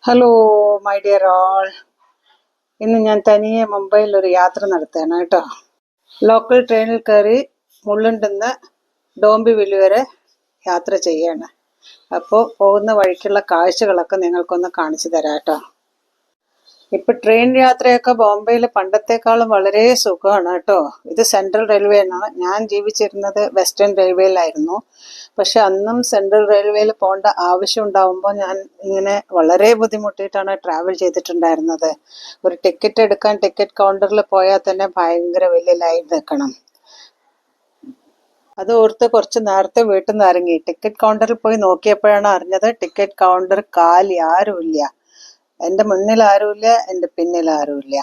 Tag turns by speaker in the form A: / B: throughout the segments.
A: Hello my dear all. ഇന്ന് ഞാൻ തനിയെ മുംബൈയിൽ ഒരു യാത്ര നടത്തുകയാണ് കേട്ടോ. ലോക്കൽ ട്രെയിനിൽ കയറി മുള്ളുണ്ടെന്ന് ഡോംബിവില്ലി വരെ യാത്ര ചെയ്യാണ്. അപ്പോൾ പോകുന്ന വഴിക്കുള്ള കാഴ്ചകളൊക്കെ നിങ്ങൾക്കൊന്ന് കാണിച്ചു തരാം കേട്ടോ. ഇപ്പം ട്രെയിൻ യാത്രയൊക്കെ ബോംബെയിൽ പണ്ടത്തെക്കാളും വളരെ സുഖമാണ് കേട്ടോ. ഇത് സെൻട്രൽ റെയിൽവേ ആണ്. ഞാൻ ജീവിച്ചിരുന്നത് വെസ്റ്റേൺ റെയിൽവേയിലായിരുന്നു. പക്ഷെ അന്നും സെൻട്രൽ റെയിൽവേയിൽ പോകേണ്ട ആവശ്യം ഉണ്ടാകുമ്പോൾ ഞാൻ ഇങ്ങനെ വളരെ ബുദ്ധിമുട്ടിയിട്ടാണ് ട്രാവൽ ചെയ്തിട്ടുണ്ടായിരുന്നത്. ഒരു ടിക്കറ്റ് എടുക്കാൻ ടിക്കറ്റ് കൗണ്ടറിൽ പോയാൽ തന്നെ ഭയങ്കര വലിയ ലൈൻ നിൽക്കണം. അത് ഓർത്ത് കുറച്ച് നേരത്തെ വീട്ടിൽ നിന്ന് ഇറങ്ങി ടിക്കറ്റ് കൗണ്ടറിൽ പോയി നോക്കിയപ്പോഴാണ് അറിഞ്ഞത് ടിക്കറ്റ് കൗണ്ടർ കാലി, ആരുമില്ല. എൻ്റെ മുന്നിൽ ആരുമില്ല, എൻ്റെ പിന്നിൽ ആരുമില്ല.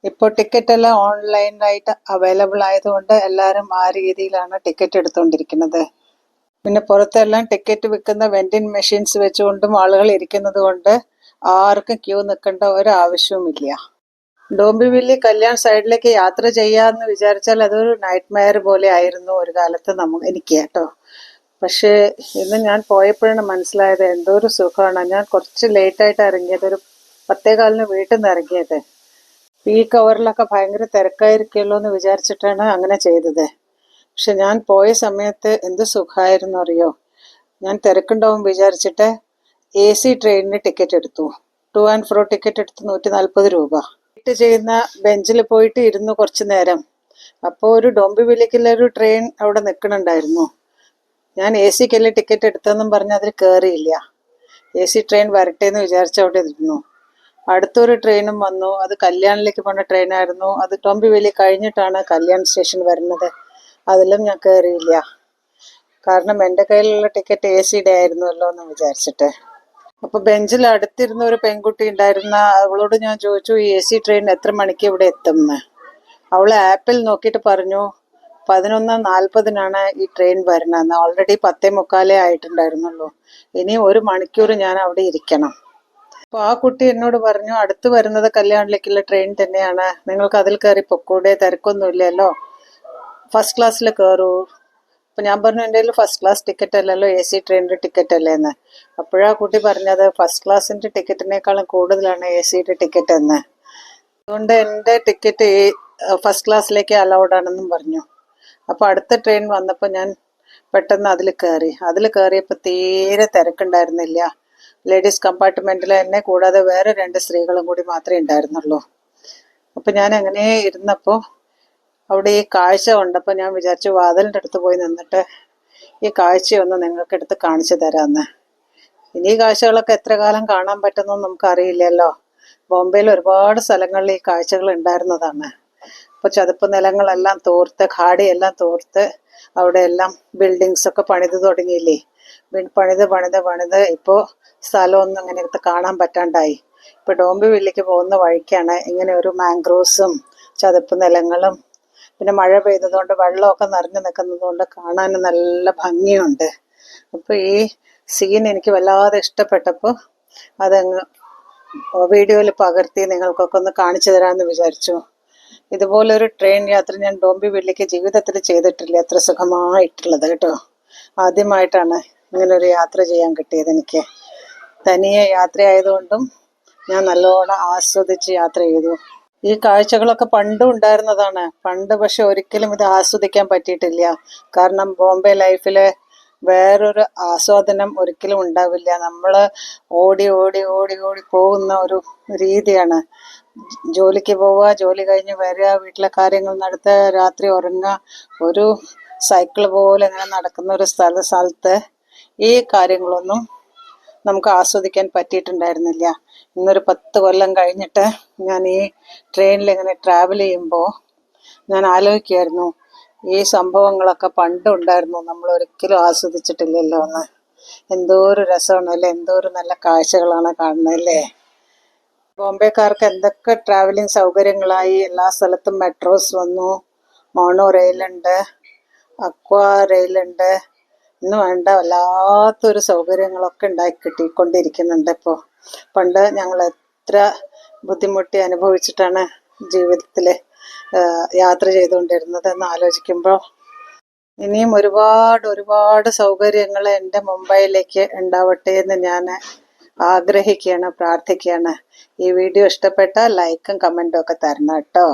A: ഇപ്പോൾ ടിക്കറ്റ് എല്ലാം ഓൺലൈനായിട്ട് അവൈലബിൾ ആയതുകൊണ്ട് എല്ലാവരും ആ രീതിയിലാണ് ടിക്കറ്റ് എടുത്തുകൊണ്ടിരിക്കുന്നത്. പിന്നെ പുറത്തെല്ലാം ടിക്കറ്റ് വിൽക്കുന്ന വെൻഡിങ് മെഷീൻസ് വെച്ചുകൊണ്ടും ആളുകൾ ഇരിക്കുന്നത് കൊണ്ട് ആർക്കും ക്യൂ നിൽക്കേണ്ട ഒരാവശ്യവുമില്ല. ഡോംബിവില്ലി കല്യാൺ സൈഡിലേക്ക് യാത്ര ചെയ്യാമെന്ന് വിചാരിച്ചാൽ അതൊരു നൈറ്റ് മെയർ പോലെ ആയിരുന്നു ഒരു കാലത്ത് എനിക്ക് കേട്ടോ. പക്ഷേ ഇന്ന് ഞാൻ പോയപ്പോഴാണ് മനസ്സിലായത് എന്തോ ഒരു സുഖമാണ്. ഞാൻ കുറച്ച് ലേറ്റായിട്ട് ഇറങ്ങിയത്, ഒരു 10:15 വീട്ടിൽ നിന്ന് ഇറങ്ങിയത്. പീക്ക് അവറിലൊക്കെ ഭയങ്കര തിരക്കായിരിക്കുമല്ലോ എന്ന് വിചാരിച്ചിട്ടാണ് അങ്ങനെ ചെയ്തത്. പക്ഷെ ഞാൻ പോയ സമയത്ത് എന്ത് സുഖമായിരുന്നു അറിയോ. ഞാൻ തിരക്കുണ്ടാവും വിചാരിച്ചിട്ട് AC ട്രെയിനിന് ടിക്കറ്റ് എടുത്തു. ടു ആൻഡ് ഫ്രോ ടിക്കറ്റ് എടുത്ത് 140 രൂപ. വെയിറ്റ് ചെയ്യുന്ന ബെഞ്ചിൽ പോയിട്ട് ഇരുന്നു കുറച്ച് നേരം. അപ്പോൾ ഒരു ഡോംബിവില്ലിക്കുള്ളൊരു ട്രെയിൻ അവിടെ നിൽക്കണുണ്ടായിരുന്നു. ഞാൻ AC-ക്കല്ലേ ടിക്കറ്റ് എടുത്തതെന്നും പറഞ്ഞ് അതിൽ കയറിയില്ല. AC ട്രെയിൻ വരട്ടെ എന്ന് വിചാരിച്ച് അവിടെ ഇരുന്നു. അടുത്തൊരു ട്രെയിനും വന്നു. അത് കല്യാണിലേക്ക് പോകുന്ന ട്രെയിനായിരുന്നു. അത് ഡോംബിവില്ലി കഴിഞ്ഞിട്ടാണ് കല്യാൺ സ്റ്റേഷൻ വരുന്നത്. അതിലും ഞാൻ കയറിയില്ല. കാരണം എൻ്റെ കയ്യിലുള്ള ടിക്കറ്റ് AC-യുടെ ആയിരുന്നല്ലോ എന്ന് വിചാരിച്ചിട്ട്. അപ്പോൾ ബെഞ്ചിൽ അടുത്തിരുന്ന ഒരു പെൺകുട്ടി ഉണ്ടായിരുന്ന, അവളോട് ഞാൻ ചോദിച്ചു ഈ AC ട്രെയിൻ എത്ര മണിക്ക് ഇവിടെ എത്തുമെന്ന്. അവൾ ആപ്പിൽ നോക്കിയിട്ട് പറഞ്ഞു 11:40 ഈ ട്രെയിൻ വരുന്നതെന്ന്. ഓൾറെഡി 10:45 ആയിട്ടുണ്ടായിരുന്നുള്ളൂ. ഇനി 1 മണിക്കൂർ ഞാൻ അവിടെ ഇരിക്കണം. അപ്പോൾ ആ കുട്ടി എന്നോട് പറഞ്ഞു അടുത്ത് വരുന്നത് കല്യാണിലേക്കുള്ള ട്രെയിൻ തന്നെയാണ്, നിങ്ങൾക്ക് അതിൽ കയറി പൊക്കൂടെ, തിരക്കൊന്നുമില്ലല്ലോ, ഫസ്റ്റ് ക്ലാസ്സിൽ കയറൂ. അപ്പം ഞാൻ പറഞ്ഞു എൻ്റെ കയ്യിൽ ഫസ്റ്റ് ക്ലാസ് ടിക്കറ്റ് അല്ലല്ലോ, AC ട്രെയിനിൻ്റെ ടിക്കറ്റ് അല്ലേ എന്ന്. അപ്പോഴാ കുട്ടി പറഞ്ഞത് ഫസ്റ്റ് ക്ലാസ്സിൻ്റെ ടിക്കറ്റിനേക്കാളും കൂടുതലാണ് AC-യുടെ ടിക്കറ്റ് എന്ന്. അതുകൊണ്ട് എൻ്റെ ടിക്കറ്റ് ഫസ്റ്റ് ക്ലാസ്സിലേക്ക് അലൗഡ് ആണെന്നും പറഞ്ഞു. അപ്പോൾ അടുത്ത ട്രെയിൻ വന്നപ്പോൾ ഞാൻ പെട്ടെന്ന് അതിൽ കയറിയപ്പോൾ തീരെ തിരക്കുണ്ടായിരുന്നില്ല. ലേഡീസ് കമ്പാർട്ട്മെൻറ്റിൽ എന്നെ കൂടാതെ വേറെ 2 സ്ത്രീകളും കൂടി മാത്രമേ ഉണ്ടായിരുന്നുള്ളൂ. അപ്പം ഞാൻ അങ്ങനെ ഇരുന്നപ്പോൾ അവിടെ ഈ കാഴ്ച കണ്ടപ്പോൾ ഞാൻ വിചാരിച്ചു വാതിലിൻ്റെ അടുത്ത് പോയി നിന്നിട്ട് ഈ കാഴ്ചയൊന്ന് നിങ്ങൾക്ക് എടുത്ത് കാണിച്ചു തരാമെന്ന്. ഇനി ഈ കാഴ്ചകളൊക്കെ എത്ര കാലം കാണാൻ പറ്റുമെന്നൊന്നും നമുക്കറിയില്ലല്ലോ. ബോംബെയിൽ ഒരുപാട് സ്ഥലങ്ങളിൽ ഈ കാഴ്ചകൾ ഉണ്ടായിരുന്നതാണ്. ഇപ്പോൾ ചതുപ്പ് നിലങ്ങളെല്ലാം തോർത്ത്, ഖാടിയെല്ലാം തോർത്ത് അവിടെ എല്ലാം ബിൽഡിങ്സൊക്കെ പണിത് തുടങ്ങിയില്ലേ. പണിത് ഇപ്പോൾ സ്ഥലമൊന്നും ഇങ്ങനെ എടുത്ത് കാണാൻ പറ്റാണ്ടായി. ഇപ്പോൾ ഡോംബിവില്ലിക്ക് പോകുന്ന വഴിക്കാണ് ഇങ്ങനെ ഒരു മാംഗ്രോവ്സും ചതുപ്പ് നിലങ്ങളും പിന്നെ മഴ പെയ്തതുകൊണ്ട് വെള്ളമൊക്കെ നിറഞ്ഞു നിൽക്കുന്നതുകൊണ്ട് കാണാൻ നല്ല ഭംഗിയുണ്ട്. അപ്പോൾ ഈ സീൻ എനിക്ക് വല്ലാതെ ഇഷ്ടപ്പെട്ടപ്പോൾ അതങ്ങ് വീഡിയോയിൽ പകർത്തി നിങ്ങൾക്കൊക്കെ ഒന്ന് കാണിച്ചു തരാമെന്ന് വിചാരിച്ചു. ഇതുപോലൊരു ട്രെയിൻ യാത്ര ഞാൻ ഡോംബിവില്ലിക്ക് ജീവിതത്തിൽ ചെയ്തിട്ടില്ല, അത്ര സുഖമായിട്ടുള്ളത് കേട്ടോ. ആദ്യമായിട്ടാണ് ഇങ്ങനൊരു യാത്ര ചെയ്യാൻ കിട്ടിയത് എനിക്ക്. തനിയെ യാത്രയായതുകൊണ്ടും ഞാൻ നല്ലോണം ആസ്വദിച്ച് യാത്ര ചെയ്തു. ഈ കാഴ്ചകളൊക്കെ പണ്ടും ഉണ്ടായിരുന്നതാണ്. പണ്ട് പക്ഷെ ഒരിക്കലും ഇത് ആസ്വദിക്കാൻ പറ്റിയിട്ടില്ല. കാരണം ബോംബെ ലൈഫിൽ വേറൊരു ആസ്വാദനം ഒരിക്കലും ഉണ്ടാവില്ല. നമ്മൾ ഓടി ഓടി ഓടി ഓടി പോകുന്ന ഒരു രീതിയാണ്. ജോലിക്ക് പോവുക, ജോലി കഴിഞ്ഞ് വരിക, വീട്ടിലെ കാര്യങ്ങൾ നടത്തുക, രാത്രി ഉറങ്ങുക, ഒരു സൈക്കിൾ പോലെ ഇങ്ങനെ നടക്കുന്ന ഒരു സ്ഥലത്ത് ഈ കാര്യങ്ങളൊന്നും നമുക്ക് ആസ്വദിക്കാൻ പറ്റിയിട്ടുണ്ടായിരുന്നില്ല. ഇന്നൊരു 10 കൊല്ലം കഴിഞ്ഞിട്ട് ഞാൻ ഈ ട്രെയിനിൽ ഇങ്ങനെ ട്രാവൽ ചെയ്യുമ്പോൾ ഞാൻ ആലോചിക്കുമായിരുന്നു ഈ സംഭവങ്ങളൊക്കെ പണ്ടും ഉണ്ടായിരുന്നു, നമ്മൾ ഒരിക്കലും ആസ്വദിച്ചിട്ടില്ലല്ലോ എന്ന്. എന്തോ ഒരു രസമാണ് അല്ലേ, എന്തോ ഒരു നല്ല കാഴ്ചകളാണ് കാണുന്നതല്ലേ. ബോംബെക്കാർക്ക് എന്തൊക്കെ ട്രാവലിംഗ് സൗകര്യങ്ങളായി. എല്ലാ സ്ഥലത്തും മെട്രോസ് വന്നു, മോണോ റെയിലുണ്ട്, അക്വാ റെയിലുണ്ട്, ഇന്ന് വേണ്ട വല്ലാത്തൊരു സൗകര്യങ്ങളൊക്കെ ഉണ്ടാക്കി കിട്ടിക്കൊണ്ടിരിക്കുന്നുണ്ട് ഇപ്പോൾ. പണ്ട് ഞങ്ങൾ എത്ര ബുദ്ധിമുട്ടി അനുഭവിച്ചിട്ടാണ് ജീവിതത്തിൽ യാത്ര ചെയ്തുകൊണ്ടിരുന്നത് എന്ന് ആലോചിക്കുമ്പോൾ ഇനിയും ഒരുപാട് ഒരുപാട് സൗകര്യങ്ങൾ എൻ്റെ മുംബൈയിലേക്ക് ഉണ്ടാവട്ടെ എന്ന് ഞാൻ ആഗ്രഹിക്കുകയാണ്, പ്രാർത്ഥിക്കുകയാണ്. ഈ വീഡിയോ ഇഷ്ടപ്പെട്ടാൽ ലൈക്കും കമൻറ്റും ഒക്കെ തരണം കേട്ടോ.